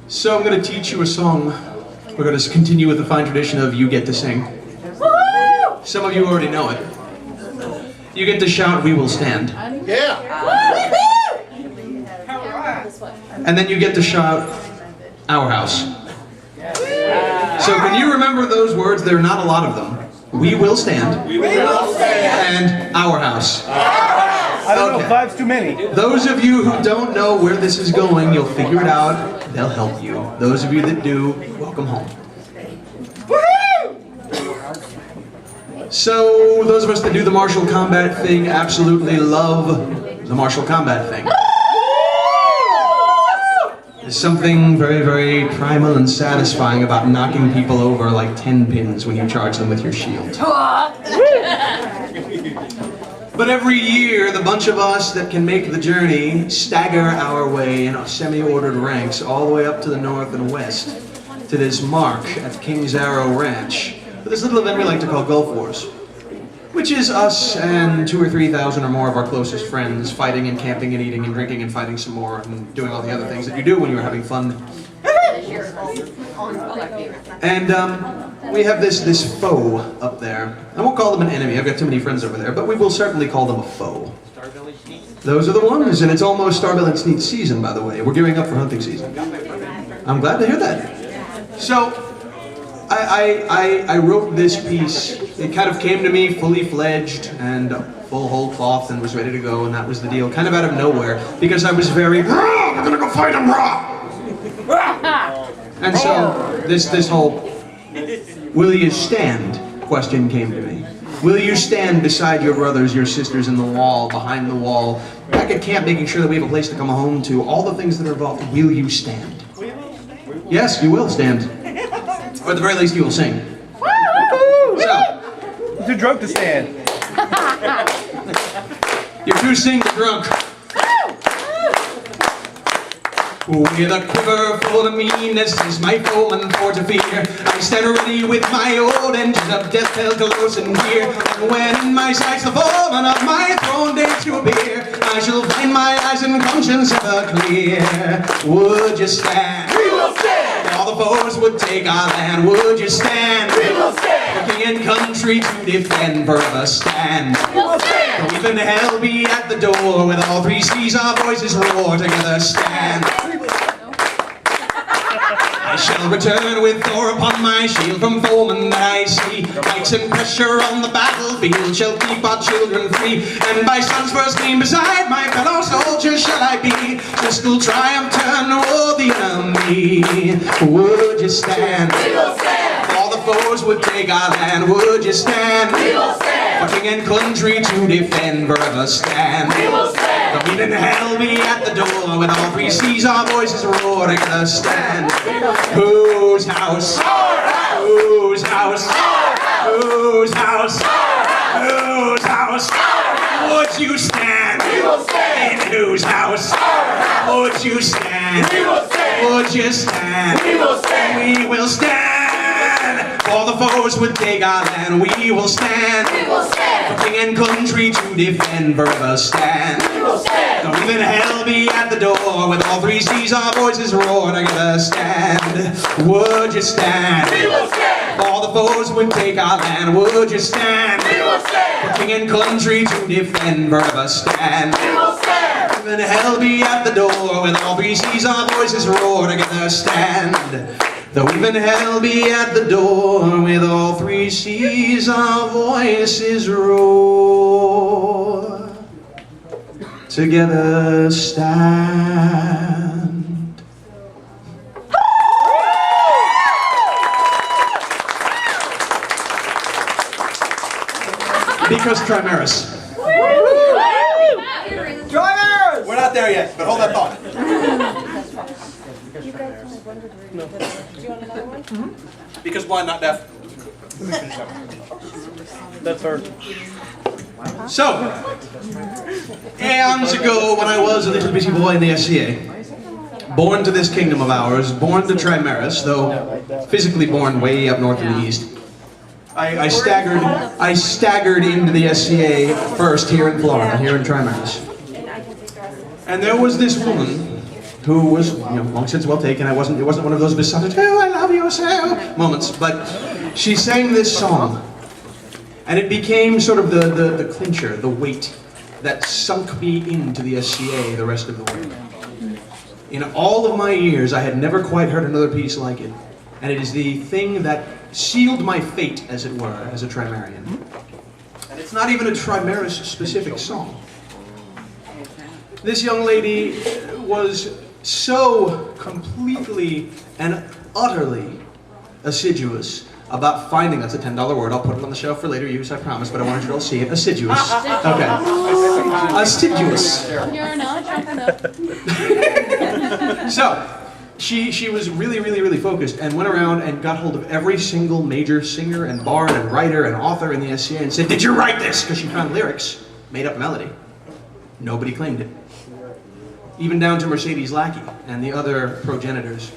So I'm going to teach you a song. We're going to continue with the fine tradition of you get to sing. Some of you already know it. You get to shout, "We will stand." Yeah. And then you get to shout, "Our house." So can you remember those words? There are not a lot of them. We will stand. We will stand. And our house. I don't know, five's too many. Those of you who don't know where this is going, you'll figure it out. They'll help you. Those of you that do, welcome home. So, those of us that do the martial combat thing absolutely love the martial combat thing. There's something very, very primal and satisfying about knocking people over like 10 pins when you charge them with your shield. But every year, the bunch of us that can make the journey stagger our way in semi-ordered ranks all the way up to the north and west to this mark at King's Arrow Ranch for this little event we like to call Gulf Wars, which is us and 2,000 or 3,000 or more of our closest friends fighting and camping and eating and drinking and fighting some more and doing all the other things that you do when you're having fun. And we have this foe up there. I won't call them an enemy, I've got too many friends over there, but we will certainly call them a foe. Those are the ones, and it's almost Starbelly Sneak season, by the way. We're gearing up for hunting season. I'm glad to hear that. So, I wrote this piece. It kind of came to me fully fledged and full whole cloth and was ready to go, and that was the deal. Kind of out of nowhere, because I was very, I'm gonna go fight him, raw! And so, this whole, will you stand question came to me. Will you stand beside your brothers, your sisters in the wall, behind the wall, back at camp making sure that we have a place to come home to, all the things that are involved, will you stand? Yes, you will stand. Or at the very least, you will sing. So, Too drunk to stand. you're too sing to drunk. With a quiver full of meanness is my foeman for to fear. I stand ready with my old engines of death held close and near. And when in my sights the foeman of my throne day to appear, I shall find my eyes and conscience ever clear. Would you stand? We will stand. All the foes would take our land. Would you stand? We will stand. For king and country to defend, forever stand. We will stand. Though even hell be at the door, with all three seas our voices roar, together stand. I shall return with Thor upon my shield from foemen that I see. Pikes and pressure on the battlefield shall keep our children free. And by sun's first gleam beside my fellow soldiers shall I be, to still triumph turn toward the enemy. Would you stand? We will stand. All the foes would take our land. Would you stand? We will stand. For king and country to defend, forever stand. We will stand. Though even hell be at the door, with all three seas our voices roar, together stand. Whose house? Our house. Whose house? Our house. Whose house? Our house. Whose house? Our house. Would you stand? We will stand. In whose house? Our house. Would you stand? We will stand. Would you stand? We will stand. We will stand. All the foes would take our land. We will stand. We will stand. For king and country to defend, forever stand. We will stand. Though even hell be at the door, with all three seas our voices roar, together stand. Would you stand? We will stand. All the foes would take our land. Would you stand? We will stand. For king and country to defend, forever stand. We will stand. Even hell be at the door, with all three seas our voices roar, together stand. Though even hell be at the door, with all three seas our voices roar, together stand. Because Trimaris. Trimaris! We're not there yet, but hold that thought. Because why not deaf? That's her. So, eons ago when I was a little bitty boy in the SCA, born to this kingdom of ours, born to Trimaris, though physically born way up north in the east, I staggered into the SCA first here in Florida, here in Trimaris. And there was this woman who was, long since well taken. It wasn't one of those besotted, oh, I love you so moments, but she sang this song, and it became sort of the clincher, the weight that sunk me into the SCA the rest of the way. In all of my years, I had never quite heard another piece like it, and it is the thing that sealed my fate, as it were, as a Trimarian. And it's not even a Trimaris-specific song. This young lady was so completely and utterly assiduous about finding, that's a $10 word, I'll put it on the shelf for later use, I promise, but I want you to all see it. Assiduous. Okay. Assiduous. You're not jumping up. So, she was really focused and went around and got hold of every single major singer and bard and writer and author in the SCA and said, did you write this? Because she found lyrics, made up melody. Nobody claimed it. Even down to Mercedes Lackey and the other progenitors